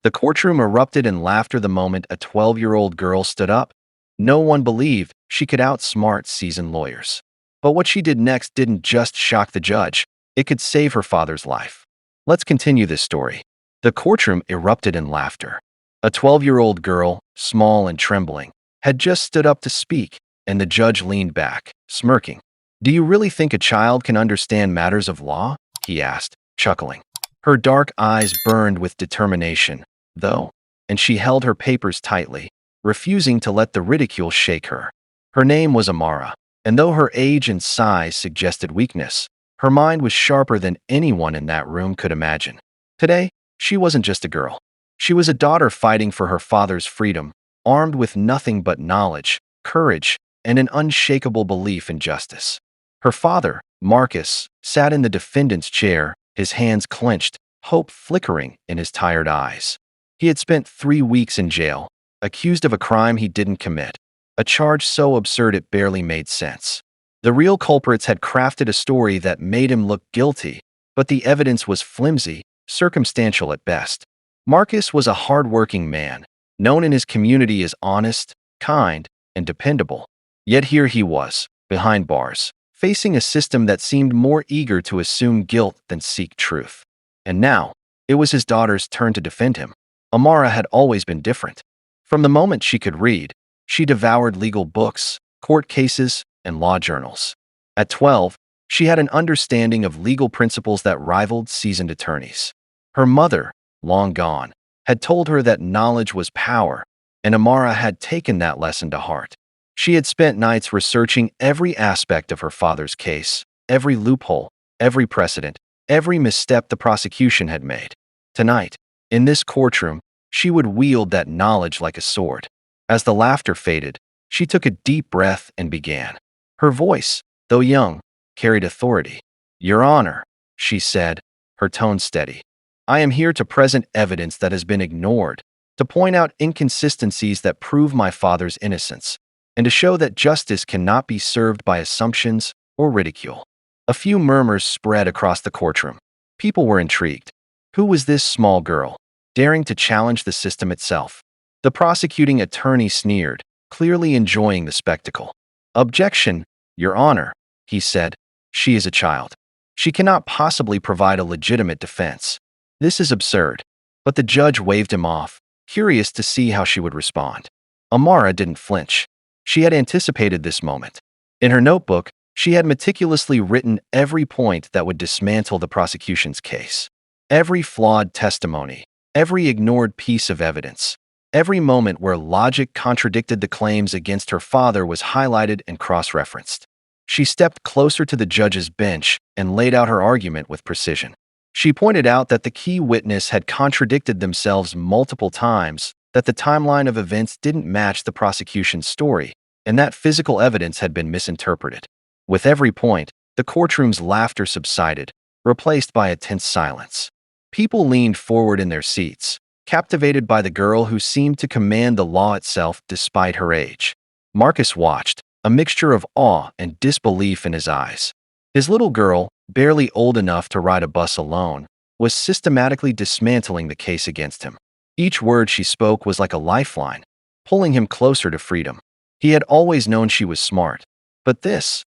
The courtroom erupted in laughter the moment a 12-year-old girl stood up. No one believed she could outsmart seasoned lawyers. But what she did next didn't just shock the judge, it could save her father's life. Let's continue this story. The courtroom erupted in laughter. A 12-year-old girl, small and trembling, had just stood up to speak, and the judge leaned back, smirking. "Do you really think a child can understand matters of law?" he asked, chuckling. Her dark eyes burned with determination, though, and she held her papers tightly, refusing to let the ridicule shake her. Her name was Amara, and though her age and size suggested weakness, her mind was sharper than anyone in that room could imagine. Today, she wasn't just a girl. She was a daughter fighting for her father's freedom, armed with nothing but knowledge, courage, and an unshakable belief in justice. Her father, Marcus, sat in the defendant's chair, his hands clenched, hope flickering in his tired eyes. He had spent 3 weeks in jail, accused of a crime he didn't commit, a charge so absurd it barely made sense. The real culprits had crafted a story that made him look guilty, but the evidence was flimsy, circumstantial at best. Marcus was a hard-working man, known in his community as honest, kind, and dependable. Yet here he was, behind bars, facing a system that seemed more eager to assume guilt than seek truth. And now, it was his daughter's turn to defend him. Amara had always been different. From the moment she could read, she devoured legal books, court cases, and law journals. At 12, she had an understanding of legal principles that rivaled seasoned attorneys. Her mother, long gone, had told her that knowledge was power, and Amara had taken that lesson to heart. She had spent nights researching every aspect of her father's case, every loophole, every precedent, every misstep the prosecution had made. Tonight, in this courtroom, she would wield that knowledge like a sword. As the laughter faded, she took a deep breath and began. Her voice, though young, carried authority. "Your Honor," she said, her tone steady, "I am here to present evidence that has been ignored, to point out inconsistencies that prove my father's innocence, and to show that justice cannot be served by assumptions or ridicule." A few murmurs spread across the courtroom. People were intrigued. Who was this small girl, daring to challenge the system itself? The prosecuting attorney sneered, clearly enjoying the spectacle. "Objection, Your Honor," he said. "She is a child. She cannot possibly provide a legitimate defense. This is absurd." But the judge waved him off, curious to see how she would respond. Amara didn't flinch. She had anticipated this moment. In her notebook, she had meticulously written every point that would dismantle the prosecution's case. Every flawed testimony, every ignored piece of evidence, every moment where logic contradicted the claims against her father was highlighted and cross-referenced. She stepped closer to the judge's bench and laid out her argument with precision. She pointed out that the key witness had contradicted themselves multiple times, that the timeline of events didn't match the prosecution's story, and that physical evidence had been misinterpreted. With every point, the courtroom's laughter subsided, replaced by a tense silence. People leaned forward in their seats, captivated by the girl who seemed to command the law itself despite her age. Marcus watched, a mixture of awe and disbelief in his eyes. His little girl, barely old enough to ride a bus alone, was systematically dismantling the case against him. Each word she spoke was like a lifeline, pulling him closer to freedom. He had always known she was smart, but this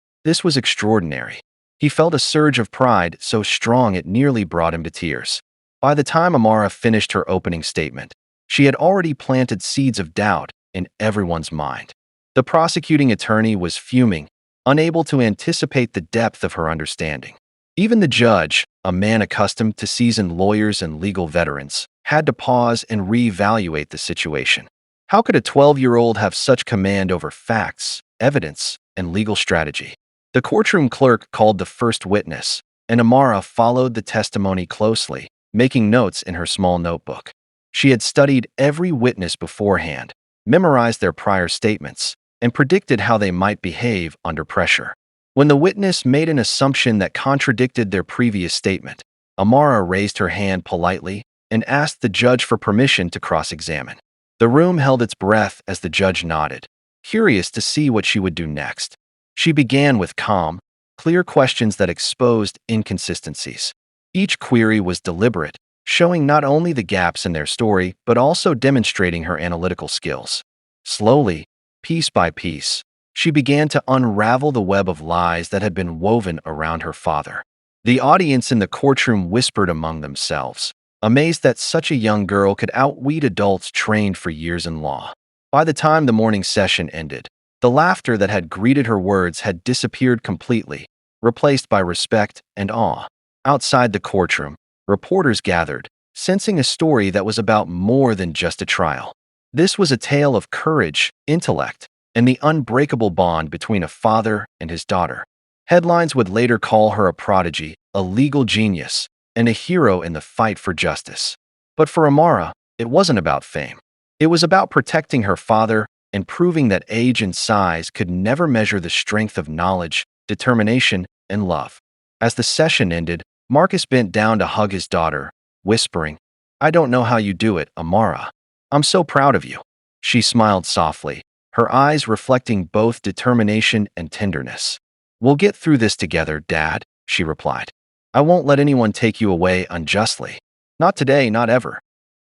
was extraordinary. He felt a surge of pride so strong it nearly brought him to tears. By the time Amara finished her opening statement, she had already planted seeds of doubt in everyone's mind. The prosecuting attorney was fuming, unable to anticipate the depth of her understanding. Even the judge, a man accustomed to seasoned lawyers and legal veterans, had to pause and reevaluate the situation. How could a 12-year-old have such command over facts, evidence, and legal strategy? The courtroom clerk called the first witness, and Amara followed the testimony closely, making notes in her small notebook. She had studied every witness beforehand, memorized their prior statements, and predicted how they might behave under pressure. When the witness made an assumption that contradicted their previous statement, Amara raised her hand politely and asked the judge for permission to cross-examine. The room held its breath as the judge nodded, curious to see what she would do next. She began with calm, clear questions that exposed inconsistencies. Each query was deliberate, showing not only the gaps in their story but also demonstrating her analytical skills. Slowly, piece by piece, she began to unravel the web of lies that had been woven around her father. The audience in the courtroom whispered among themselves, amazed that such a young girl could outwit adults trained for years in law. By the time the morning session ended, the laughter that had greeted her words had disappeared completely, replaced by respect and awe. Outside the courtroom, reporters gathered, sensing a story that was about more than just a trial. This was a tale of courage, intellect, and the unbreakable bond between a father and his daughter. Headlines would later call her a prodigy, a legal genius, and a hero in the fight for justice. But for Amara, it wasn't about fame. It was about protecting her father and proving that age and size could never measure the strength of knowledge, determination, and love. As the session ended, Marcus bent down to hug his daughter, whispering, "I don't know how you do it, Amara. I'm so proud of you." She smiled softly, her eyes reflecting both determination and tenderness. "We'll get through this together, Dad," she replied. "I won't let anyone take you away unjustly. Not today, not ever."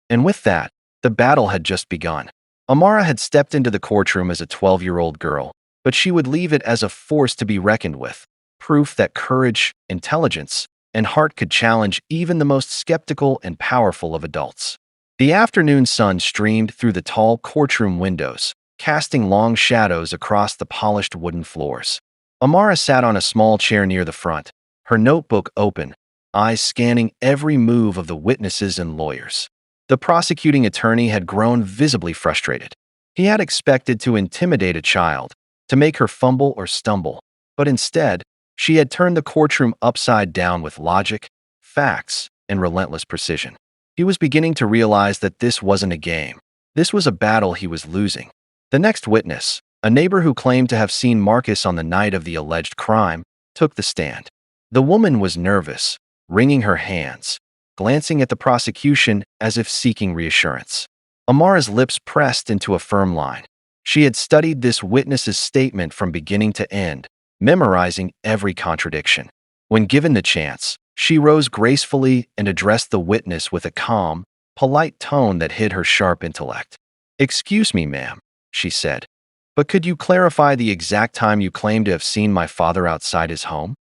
And with that, the battle had just begun. Amara had stepped into the courtroom as a 12-year-old girl, but she would leave it as a force to be reckoned with, proof that courage, intelligence, and heart could challenge even the most skeptical and powerful of adults. The afternoon sun streamed through the tall courtroom windows, casting long shadows across the polished wooden floors. Amara sat on a small chair near the front, her notebook open, eyes scanning every move of the witnesses and lawyers. The prosecuting attorney had grown visibly frustrated. He had expected to intimidate a child, to make her fumble or stumble, but instead, she had turned the courtroom upside down with logic, facts, and relentless precision. He was beginning to realize that this wasn't a game. This was a battle he was losing. The next witness, a neighbor who claimed to have seen Marcus on the night of the alleged crime, took the stand. The woman was nervous, wringing her hands, glancing at the prosecution as if seeking reassurance. Amara's lips pressed into a firm line. She had studied this witness's statement from beginning to end, memorizing every contradiction. When given the chance, she rose gracefully and addressed the witness with a calm, polite tone that hid her sharp intellect. "Excuse me, ma'am," she said, "but could you clarify the exact time you claim to have seen my father outside his home?"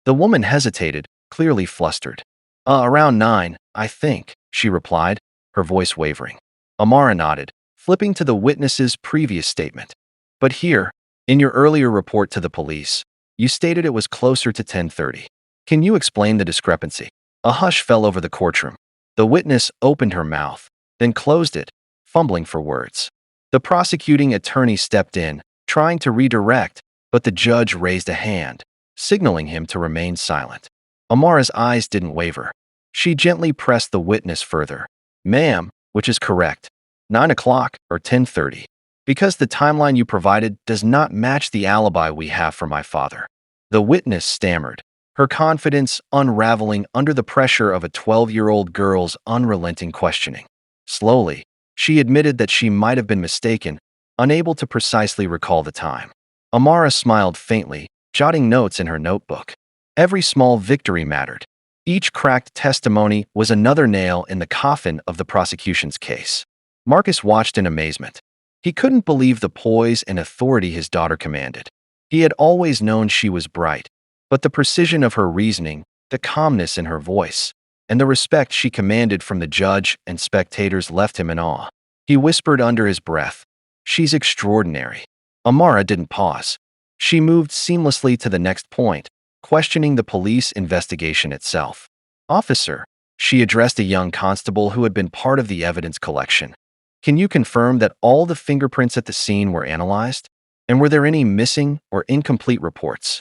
The woman hesitated, clearly flustered. Around 9, I think," she replied, her voice wavering. Amara nodded, flipping to the witness's previous statement. "But here, in your earlier report to the police, you stated it was closer to 10:30. Can you explain the discrepancy?" A hush fell over the courtroom. The witness opened her mouth, then closed it, fumbling for words. The prosecuting attorney stepped in, trying to redirect, but the judge raised a hand, signaling him to remain silent. Amara's eyes didn't waver. She gently pressed the witness further. "Ma'am, which is correct? 9 o'clock or 10:30? Because the timeline you provided does not match the alibi we have for my father." The witness stammered, her confidence unraveling under the pressure of a 12-year-old girl's unrelenting questioning. Slowly, she admitted that she might have been mistaken, unable to precisely recall the time. Amara smiled faintly, jotting notes in her notebook. Every small victory mattered. Each cracked testimony was another nail in the coffin of the prosecution's case. Marcus watched in amazement. He couldn't believe the poise and authority his daughter commanded. He had always known she was bright, but the precision of her reasoning, the calmness in her voice, and the respect she commanded from the judge and spectators left him in awe. He whispered under his breath, "She's extraordinary." Amara didn't pause. She moved seamlessly to the next point, questioning the police investigation itself. "Officer," she addressed a young constable who had been part of the evidence collection, "can you confirm that all the fingerprints at the scene were analyzed? And were there any missing or incomplete reports?"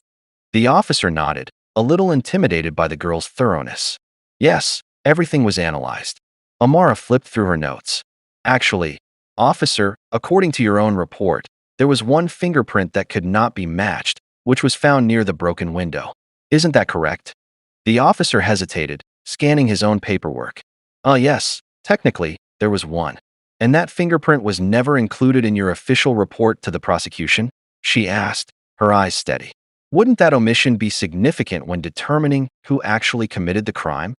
The officer nodded, a little intimidated by the girl's thoroughness. "Yes, everything was analyzed." Amara flipped through her notes. "Actually, officer, according to your own report, there was one fingerprint that could not be matched, which was found near the broken window. Isn't that correct?" The officer hesitated, scanning his own paperwork. Yes, technically, there was one. And that fingerprint was never included in your official report to the prosecution?" she asked, her eyes steady. "Wouldn't that omission be significant when determining who actually committed the crime?"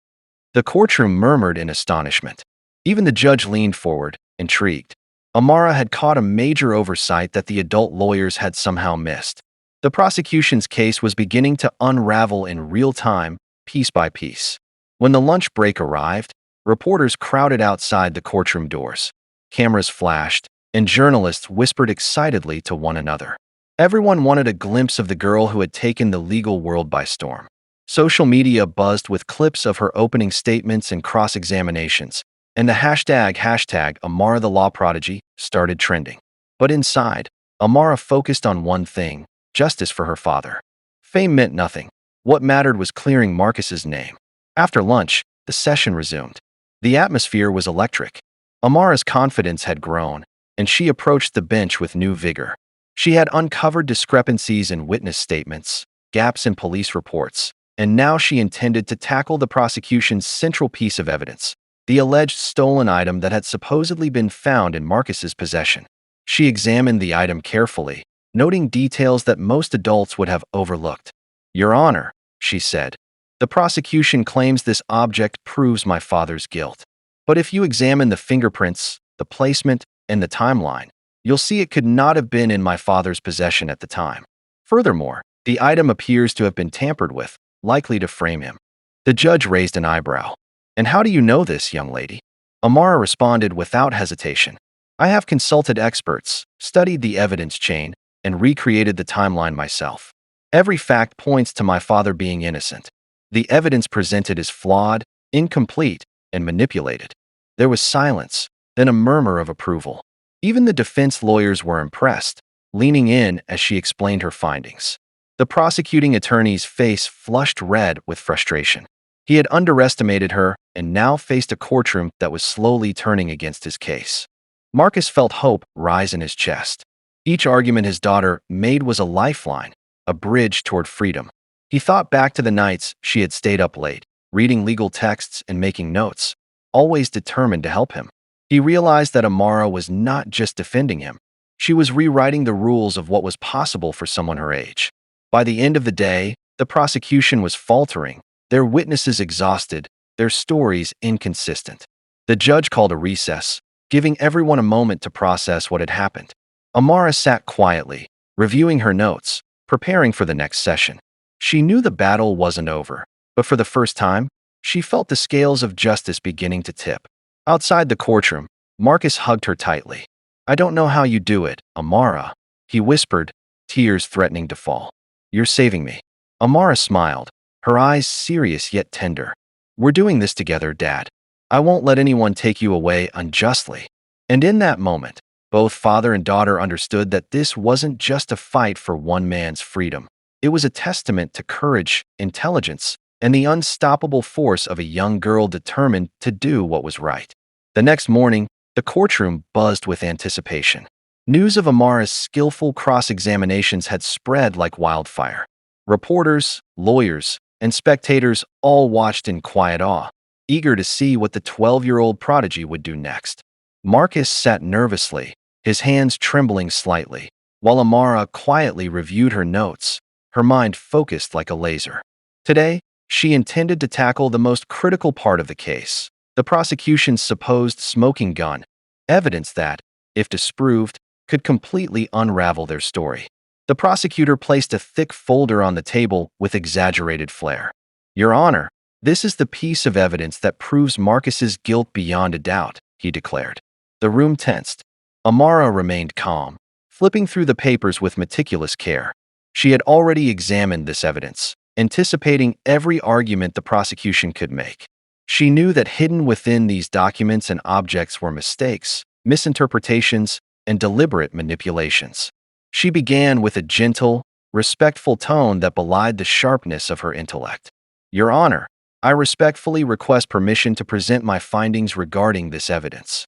The courtroom murmured in astonishment. Even the judge leaned forward, intrigued. Amara had caught a major oversight that the adult lawyers had somehow missed. The prosecution's case was beginning to unravel in real time, piece by piece. When the lunch break arrived, reporters crowded outside the courtroom doors. Cameras flashed, and journalists whispered excitedly to one another. Everyone wanted a glimpse of the girl who had taken the legal world by storm. Social media buzzed with clips of her opening statements and cross-examinations, and the hashtag Amara the Law Prodigy started trending. But inside, Amara focused on one thing: justice for her father. Fame meant nothing. What mattered was clearing Marcus's name. After lunch, the session resumed. The atmosphere was electric. Amara's confidence had grown, and she approached the bench with new vigor. She had uncovered discrepancies in witness statements, gaps in police reports, and now she intended to tackle the prosecution's central piece of evidence: the alleged stolen item that had supposedly been found in Marcus's possession. She examined the item carefully, noting details that most adults would have overlooked. "Your Honor," she said, "the prosecution claims this object proves my father's guilt. But if you examine the fingerprints, the placement, and the timeline, you'll see it could not have been in my father's possession at the time. Furthermore, the item appears to have been tampered with, likely to frame him." The judge raised an eyebrow. "And how do you know this, young lady?" Amara responded without hesitation. "I have consulted experts, studied the evidence chain, and recreated the timeline myself. Every fact points to my father being innocent. The evidence presented is flawed, incomplete, and manipulated." There was silence, then a murmur of approval. Even the defense lawyers were impressed, leaning in as she explained her findings. The prosecuting attorney's face flushed red with frustration. He had underestimated her and now faced a courtroom that was slowly turning against his case. Marcus felt hope rise in his chest. Each argument his daughter made was a lifeline, a bridge toward freedom. He thought back to the nights she had stayed up late, reading legal texts and making notes, always determined to help him. He realized that Amara was not just defending him. She was rewriting the rules of what was possible for someone her age. By the end of the day, the prosecution was faltering, their witnesses exhausted, their stories inconsistent. The judge called a recess, giving everyone a moment to process what had happened. Amara sat quietly, reviewing her notes, preparing for the next session. She knew the battle wasn't over, but for the first time, she felt the scales of justice beginning to tip. Outside the courtroom, Marcus hugged her tightly. "I don't know how you do it, Amara," he whispered, tears threatening to fall. "You're saving me." Amara smiled, her eyes serious yet tender. "We're doing this together, Dad. I won't let anyone take you away unjustly." And in that moment, both father and daughter understood that this wasn't just a fight for one man's freedom. It was a testament to courage, intelligence, and the unstoppable force of a young girl determined to do what was right. The next morning, the courtroom buzzed with anticipation. News of Amara's skillful cross-examinations had spread like wildfire. Reporters, lawyers, and spectators all watched in quiet awe, eager to see what the 12-year-old prodigy would do next. Marcus sat nervously, his hands trembling slightly, while Amara quietly reviewed her notes, her mind focused like a laser. Today, she intended to tackle the most critical part of the case: the prosecution's supposed smoking gun, evidence that, if disproved, could completely unravel their story. The prosecutor placed a thick folder on the table with exaggerated flair. "Your Honor, this is the piece of evidence that proves Marcus's guilt beyond a doubt," he declared. The room tensed. Amara remained calm, flipping through the papers with meticulous care. She had already examined this evidence, anticipating every argument the prosecution could make. She knew that hidden within these documents and objects were mistakes, misinterpretations, and deliberate manipulations. She began with a gentle, respectful tone that belied the sharpness of her intellect. "Your Honor, I respectfully request permission to present my findings regarding this evidence."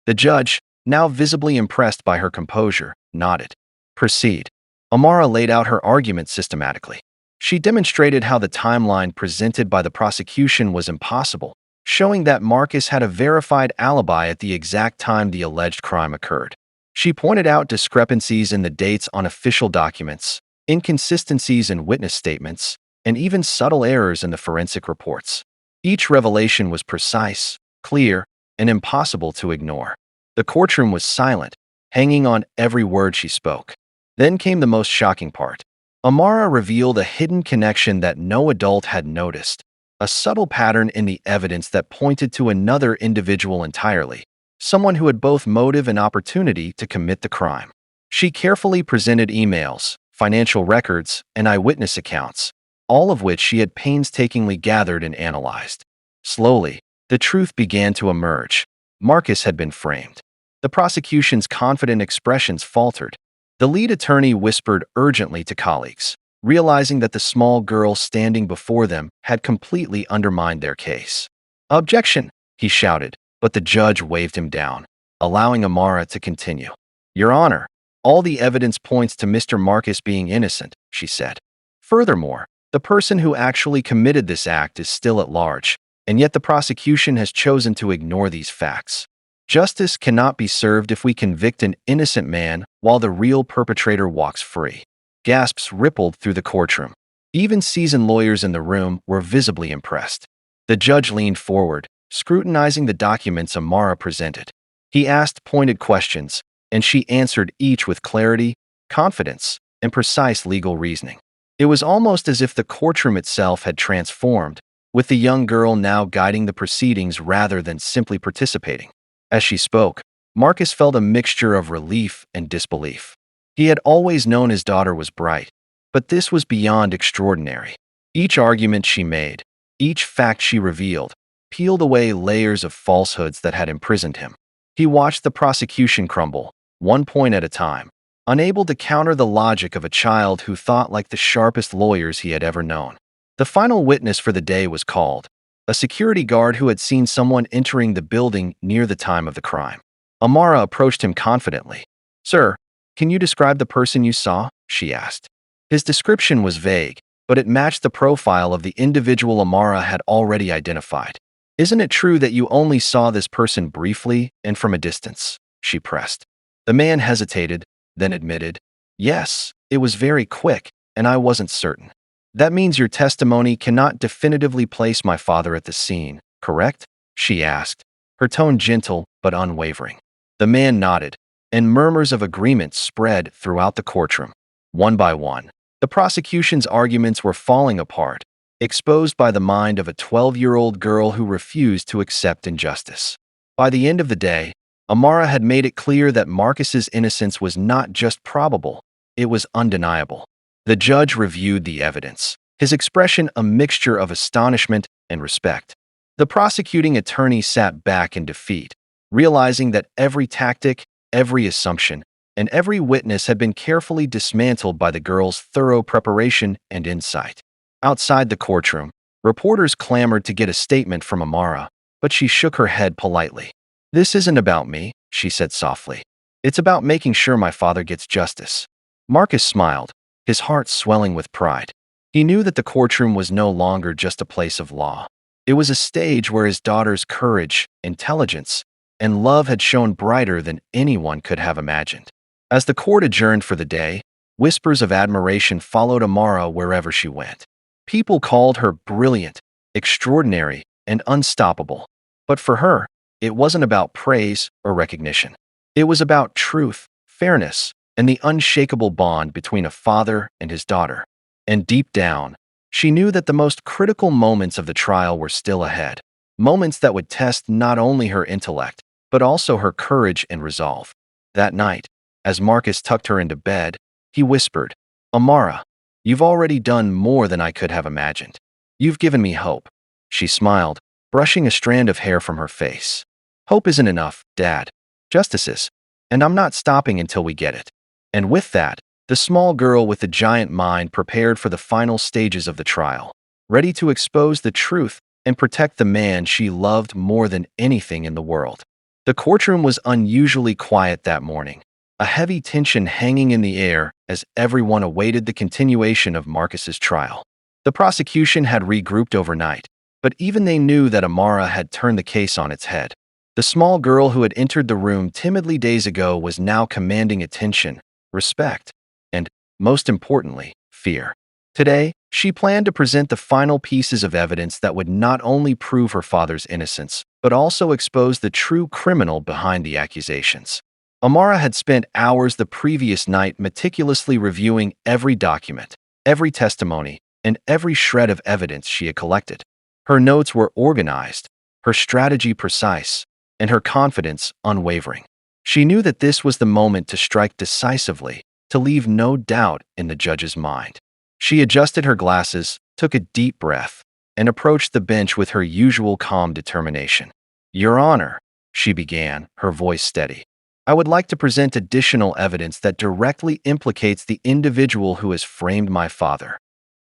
The judge, now visibly impressed by her composure, nodded. "Proceed." Amara laid out her argument systematically. She demonstrated how the timeline presented by the prosecution was impossible, showing that Marcus had a verified alibi at the exact time the alleged crime occurred. She pointed out discrepancies in the dates on official documents, inconsistencies in witness statements, and even subtle errors in the forensic reports. Each revelation was precise, clear, and impossible to ignore. The courtroom was silent, hanging on every word she spoke. Then came the most shocking part. Amara revealed a hidden connection that no adult had noticed, a subtle pattern in the evidence that pointed to another individual entirely, someone who had both motive and opportunity to commit the crime. She carefully presented emails, financial records, and eyewitness accounts, all of which she had painstakingly gathered and analyzed. Slowly, the truth began to emerge. Marcus had been framed. The prosecution's confident expressions faltered. The lead attorney whispered urgently to colleagues, realizing that the small girl standing before them had completely undermined their case. "Objection!" he shouted, but the judge waved him down, allowing Amara to continue. "Your Honor, all the evidence points to Mr. Marcus being innocent," she said. "Furthermore, the person who actually committed this act is still at large, and yet the prosecution has chosen to ignore these facts. Justice cannot be served if we convict an innocent man while the real perpetrator walks free." Gasps rippled through the courtroom. Even seasoned lawyers in the room were visibly impressed. The judge leaned forward, scrutinizing the documents Amara presented. He asked pointed questions, and she answered each with clarity, confidence, and precise legal reasoning. It was almost as if the courtroom itself had transformed, with the young girl now guiding the proceedings rather than simply participating. As she spoke, Marcus felt a mixture of relief and disbelief. He had always known his daughter was bright, but this was beyond extraordinary. Each argument she made, each fact she revealed, peeled away layers of falsehoods that had imprisoned him. He watched the prosecution crumble, one point at a time, unable to counter the logic of a child who thought like the sharpest lawyers he had ever known. The final witness for the day was called, a security guard who had seen someone entering the building near the time of the crime. Amara approached him confidently. "Sir, can you describe the person you saw?" she asked. His description was vague, but it matched the profile of the individual Amara had already identified. "Isn't it true that you only saw this person briefly and from a distance?" she pressed. The man hesitated, then admitted, "Yes, it was very quick, and I wasn't certain." "That means your testimony cannot definitively place my father at the scene, correct?" she asked, her tone gentle but unwavering. The man nodded, and murmurs of agreement spread throughout the courtroom. One by one, the prosecution's arguments were falling apart, exposed by the mind of a 12-year-old girl who refused to accept injustice. By the end of the day, Amara had made it clear that Marcus's innocence was not just probable, it was undeniable. The judge reviewed the evidence, his expression a mixture of astonishment and respect. The prosecuting attorney sat back in defeat, realizing that every tactic, every assumption, and every witness had been carefully dismantled by the girl's thorough preparation and insight. Outside the courtroom, reporters clamored to get a statement from Amara, but she shook her head politely. "This isn't about me," she said softly. "It's about making sure my father gets justice." Marcus smiled, his heart swelling with pride. He knew that the courtroom was no longer just a place of law. It was a stage where his daughter's courage, intelligence, and love had shone brighter than anyone could have imagined. As the court adjourned for the day, whispers of admiration followed Amara wherever she went. People called her brilliant, extraordinary, and unstoppable. But for her, it wasn't about praise or recognition. It was about truth, fairness, and the unshakable bond between a father and his daughter. And deep down, she knew that the most critical moments of the trial were still ahead, moments that would test not only her intellect, but also her courage and resolve. That night, as Marcus tucked her into bed, he whispered, "Amara, you've already done more than I could have imagined. You've given me hope." She smiled, brushing a strand of hair from her face. "Hope isn't enough, Dad. Justice is. And I'm not stopping until we get it." And with that, the small girl with the giant mind prepared for the final stages of the trial, ready to expose the truth and protect the man she loved more than anything in the world. The courtroom was unusually quiet that morning, a heavy tension hanging in the air as everyone awaited the continuation of Marcus's trial. The prosecution had regrouped overnight, but even they knew that Amara had turned the case on its head. The small girl who had entered the room timidly days ago was now commanding attention, respect, and, most importantly, fear. Today, she planned to present the final pieces of evidence that would not only prove her father's innocence, but also expose the true criminal behind the accusations. Amara had spent hours the previous night meticulously reviewing every document, every testimony, and every shred of evidence she had collected. Her notes were organized, her strategy precise, and her confidence unwavering. She knew that this was the moment to strike decisively, to leave no doubt in the judge's mind. She adjusted her glasses, took a deep breath, and approached the bench with her usual calm determination. "Your Honor," she began, her voice steady, "I would like to present additional evidence that directly implicates the individual who has framed my father."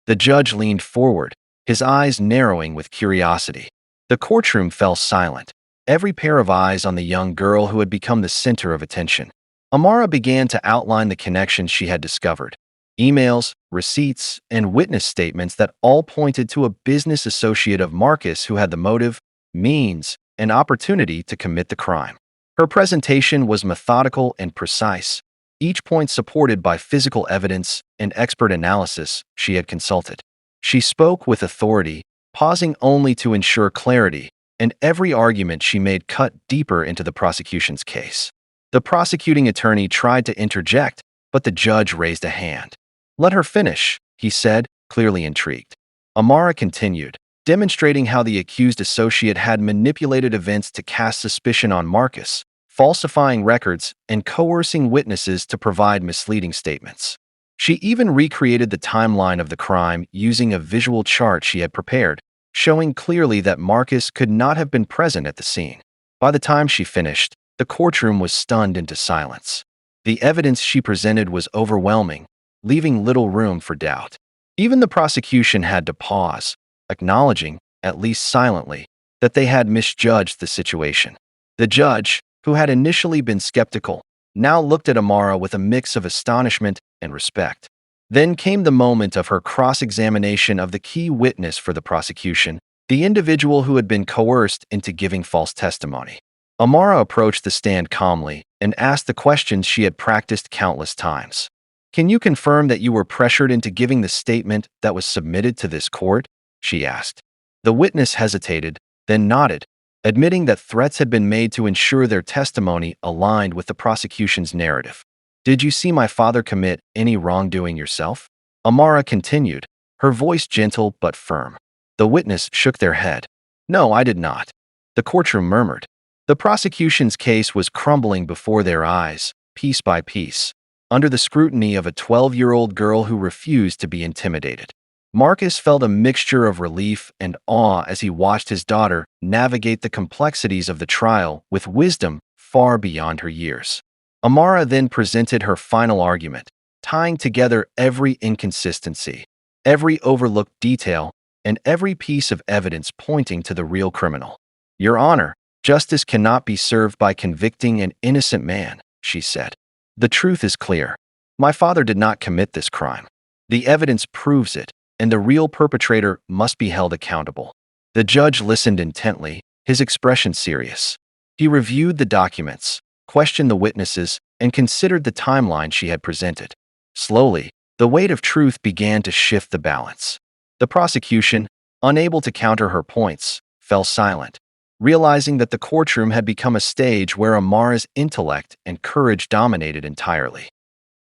The judge leaned forward, his eyes narrowing with curiosity. The courtroom fell silent, every pair of eyes on the young girl who had become the center of attention. Amara began to outline the connections she had discovered. Emails, receipts, and witness statements that all pointed to a business associate of Marcus who had the motive, means, and opportunity to commit the crime. Her presentation was methodical and precise, each point supported by physical evidence and expert analysis she had consulted. She spoke with authority, pausing only to ensure clarity, and every argument she made cut deeper into the prosecution's case. The prosecuting attorney tried to interject, but the judge raised a hand. "Let her finish," he said, clearly intrigued. Amara continued, demonstrating how the accused associate had manipulated events to cast suspicion on Marcus, falsifying records and coercing witnesses to provide misleading statements. She even recreated the timeline of the crime using a visual chart she had prepared, showing clearly that Marcus could not have been present at the scene. By the time she finished, the courtroom was stunned into silence. The evidence she presented was overwhelming, leaving little room for doubt. Even the prosecution had to pause, acknowledging, at least silently, that they had misjudged the situation. The judge, who had initially been skeptical, now looked at Amara with a mix of astonishment and respect. Then came the moment of her cross-examination of the key witness for the prosecution, the individual who had been coerced into giving false testimony. Amara approached the stand calmly and asked the questions she had practiced countless times. "Can you confirm that you were pressured into giving the statement that was submitted to this court?" she asked. The witness hesitated, then nodded, admitting that threats had been made to ensure their testimony aligned with the prosecution's narrative. "Did you see my father commit any wrongdoing yourself?" Amara continued, her voice gentle but firm. The witness shook their head. "No, I did not." The courtroom murmured. The prosecution's case was crumbling before their eyes, piece by piece, under the scrutiny of a 12-year-old girl who refused to be intimidated. Marcus felt a mixture of relief and awe as he watched his daughter navigate the complexities of the trial with wisdom far beyond her years. Amara then presented her final argument, tying together every inconsistency, every overlooked detail, and every piece of evidence pointing to the real criminal. "Your Honor, justice cannot be served by convicting an innocent man," she said. "The truth is clear. My father did not commit this crime. The evidence proves it, and the real perpetrator must be held accountable." The judge listened intently, his expression serious. He reviewed the documents, questioned the witnesses, and considered the timeline she had presented. Slowly, the weight of truth began to shift the balance. The prosecution, unable to counter her points, fell silent, realizing that the courtroom had become a stage where Amara's intellect and courage dominated entirely.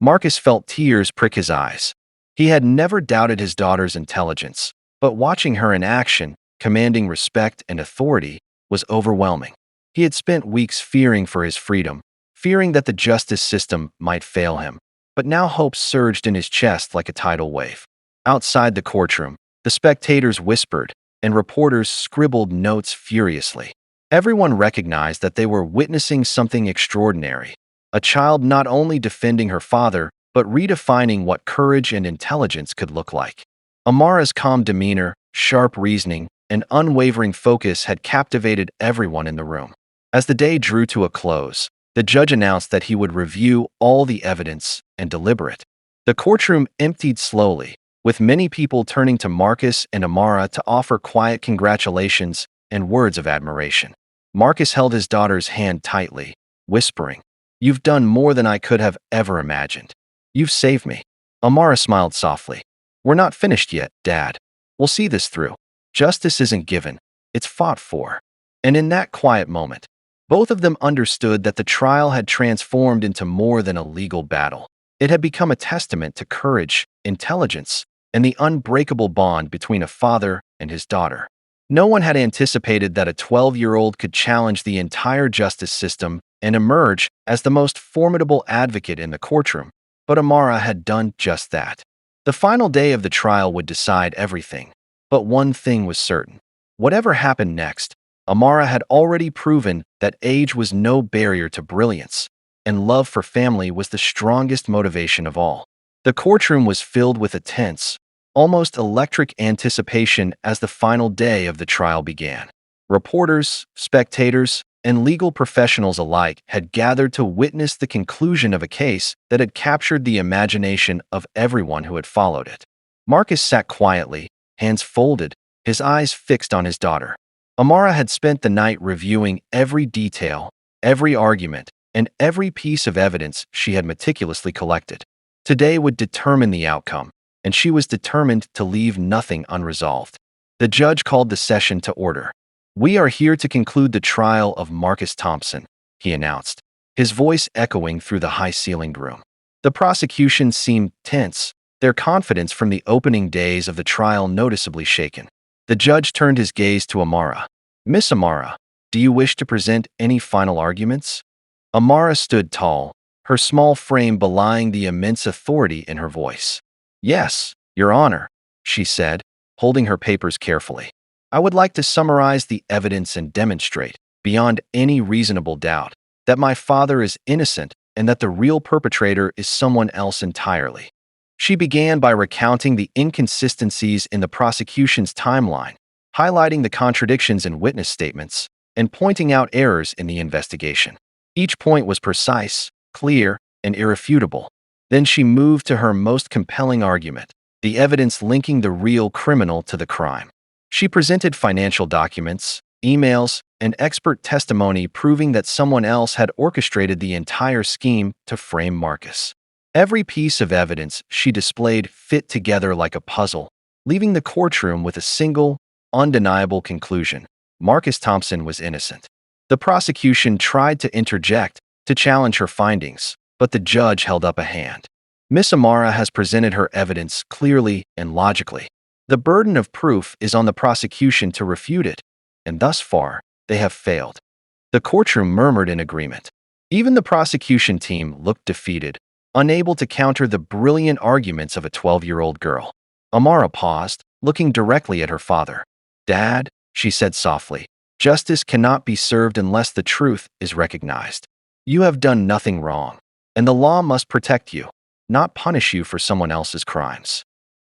Marcus felt tears prick his eyes. He had never doubted his daughter's intelligence, but watching her in action, commanding respect and authority, was overwhelming. He had spent weeks fearing for his freedom, fearing that the justice system might fail him, but now hope surged in his chest like a tidal wave. Outside the courtroom, the spectators whispered, and reporters scribbled notes furiously. Everyone recognized that they were witnessing something extraordinary, a child not only defending her father, but redefining what courage and intelligence could look like. Amara's calm demeanor, sharp reasoning, and unwavering focus had captivated everyone in the room. As the day drew to a close, the judge announced that he would review all the evidence and deliberate. The courtroom emptied slowly, with many people turning to Marcus and Amara to offer quiet congratulations and words of admiration. Marcus held his daughter's hand tightly, whispering, "You've done more than I could have ever imagined. You've saved me." Amara smiled softly. We're not finished yet, Dad. We'll see this through. Justice isn't given, it's fought for. And in that quiet moment, both of them understood that the trial had transformed into more than a legal battle. It had become a testament to courage, intelligence, and the unbreakable bond between a father and his daughter. No one had anticipated that a 12-year-old could challenge the entire justice system and emerge as the most formidable advocate in the courtroom, but Amara had done just that. The final day of the trial would decide everything, but one thing was certain. Whatever happened next, Amara had already proven that age was no barrier to brilliance, and love for family was the strongest motivation of all. The courtroom was filled with a tense, almost electric anticipation as the final day of the trial began. Reporters, spectators, and legal professionals alike had gathered to witness the conclusion of a case that had captured the imagination of everyone who had followed it. Marcus sat quietly, hands folded, his eyes fixed on his daughter. Amara had spent the night reviewing every detail, every argument, and every piece of evidence she had meticulously collected. Today would determine the outcome, and she was determined to leave nothing unresolved. The judge called the session to order. "We are here to conclude the trial of Marcus Thompson," he announced, his voice echoing through the high-ceilinged room. The prosecution seemed tense, their confidence from the opening days of the trial noticeably shaken. The judge turned his gaze to Amara. "Miss Amara, do you wish to present any final arguments?" Amara stood tall, her small frame belying the immense authority in her voice. "Yes, Your Honor," she said, holding her papers carefully. "I would like to summarize the evidence and demonstrate, beyond any reasonable doubt, that my father is innocent and that the real perpetrator is someone else entirely." She began by recounting the inconsistencies in the prosecution's timeline, highlighting the contradictions in witness statements, and pointing out errors in the investigation. Each point was precise, clear, and irrefutable. Then she moved to her most compelling argument, the evidence linking the real criminal to the crime. She presented financial documents, emails, and expert testimony proving that someone else had orchestrated the entire scheme to frame Marcus. Every piece of evidence she displayed fit together like a puzzle, leaving the courtroom with a single, undeniable conclusion: Marcus Thompson was innocent. The prosecution tried to interject, to challenge her findings, but the judge held up a hand. "Miss Amara has presented her evidence clearly and logically. The burden of proof is on the prosecution to refute it, and thus far, they have failed." The courtroom murmured in agreement. Even the prosecution team looked defeated, unable to counter the brilliant arguments of a 12-year-old girl. Amara paused, looking directly at her father. "Dad," she said softly, "justice cannot be served unless the truth is recognized. You have done nothing wrong, and the law must protect you, not punish you for someone else's crimes."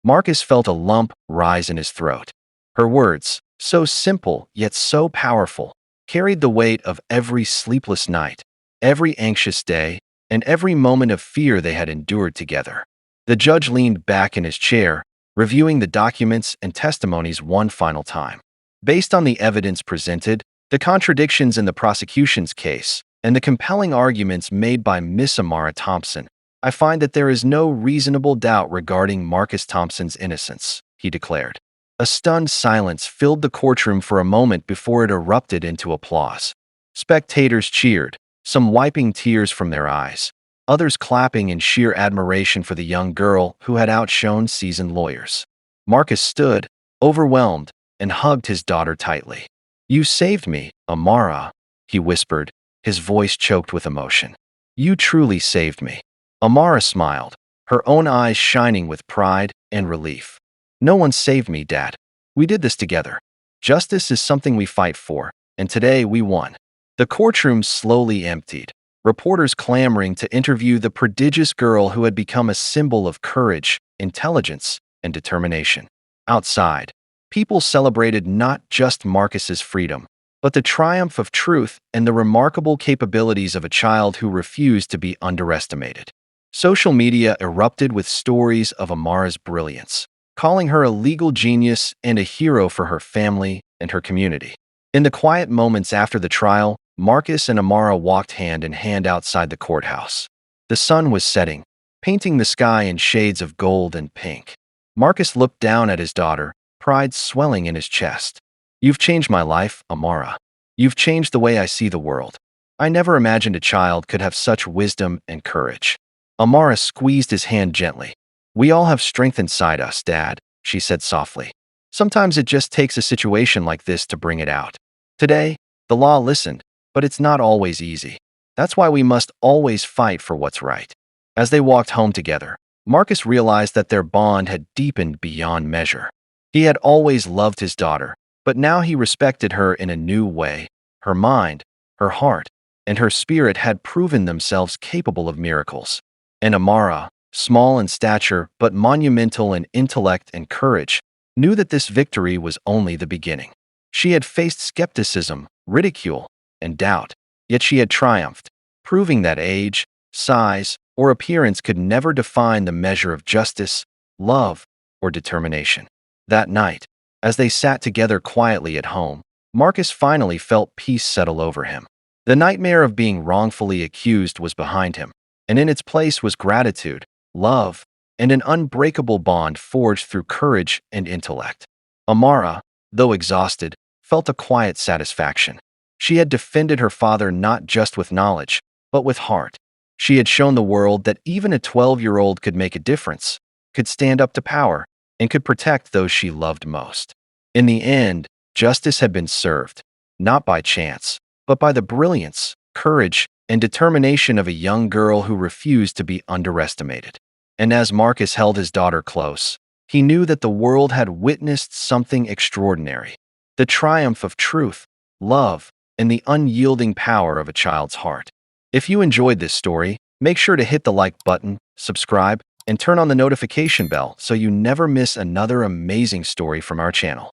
Marcus felt a lump rise in his throat. Her words, so simple yet so powerful, carried the weight of every sleepless night, every anxious day, and every moment of fear they had endured together. The judge leaned back in his chair, reviewing the documents and testimonies one final time. Based on the evidence presented, the contradictions in the prosecution's case, and the compelling arguments made by Miss Amara Thompson, I find that there is no reasonable doubt regarding Marcus Thompson's innocence, he declared. A stunned silence filled the courtroom for a moment before it erupted into applause. Spectators cheered, some wiping tears from their eyes, others clapping in sheer admiration for the young girl who had outshone seasoned lawyers. Marcus stood, overwhelmed, and hugged his daughter tightly. "You saved me, Amara," he whispered, his voice choked with emotion. "You truly saved me." Amara smiled, her own eyes shining with pride and relief. "No one saved me, Dad. We did this together. Justice is something we fight for, and today we won." The courtroom slowly emptied, reporters clamoring to interview the prodigious girl who had become a symbol of courage, intelligence, and determination. Outside, people celebrated not just Marcus's freedom, but the triumph of truth and the remarkable capabilities of a child who refused to be underestimated. Social media erupted with stories of Amara's brilliance, calling her a legal genius and a hero for her family and her community. In the quiet moments after the trial, Marcus and Amara walked hand in hand outside the courthouse. The sun was setting, painting the sky in shades of gold and pink. Marcus looked down at his daughter, pride swelling in his chest. You've changed my life, Amara. You've changed the way I see the world. I never imagined a child could have such wisdom and courage. Amara squeezed his hand gently. We all have strength inside us, Dad, she said softly. Sometimes it just takes a situation like this to bring it out. Today, the law listened, but it's not always easy. That's why we must always fight for what's right. As they walked home together, Marcus realized that their bond had deepened beyond measure. He had always loved his daughter, but now he respected her in a new way. Her mind, her heart, and her spirit had proven themselves capable of miracles. And Amara, small in stature but monumental in intellect and courage, knew that this victory was only the beginning. She had faced skepticism, ridicule, and doubt, yet she had triumphed, proving that age, size, or appearance could never define the measure of justice, love, or determination. That night, as they sat together quietly at home, Marcus finally felt peace settle over him. The nightmare of being wrongfully accused was behind him, and in its place was gratitude, love, and an unbreakable bond forged through courage and intellect. Amara, though exhausted, felt a quiet satisfaction. She had defended her father not just with knowledge, but with heart. She had shown the world that even a 12-year-old could make a difference, could stand up to power, and could protect those she loved most. In the end, justice had been served, not by chance, but by the brilliance, courage, and determination of a young girl who refused to be underestimated. And as Marcus held his daughter close, he knew that the world had witnessed something extraordinary: the triumph of truth, love, and the unyielding power of a child's heart. If you enjoyed this story, make sure to hit the like button, subscribe, and turn on the notification bell so you never miss another amazing story from our channel.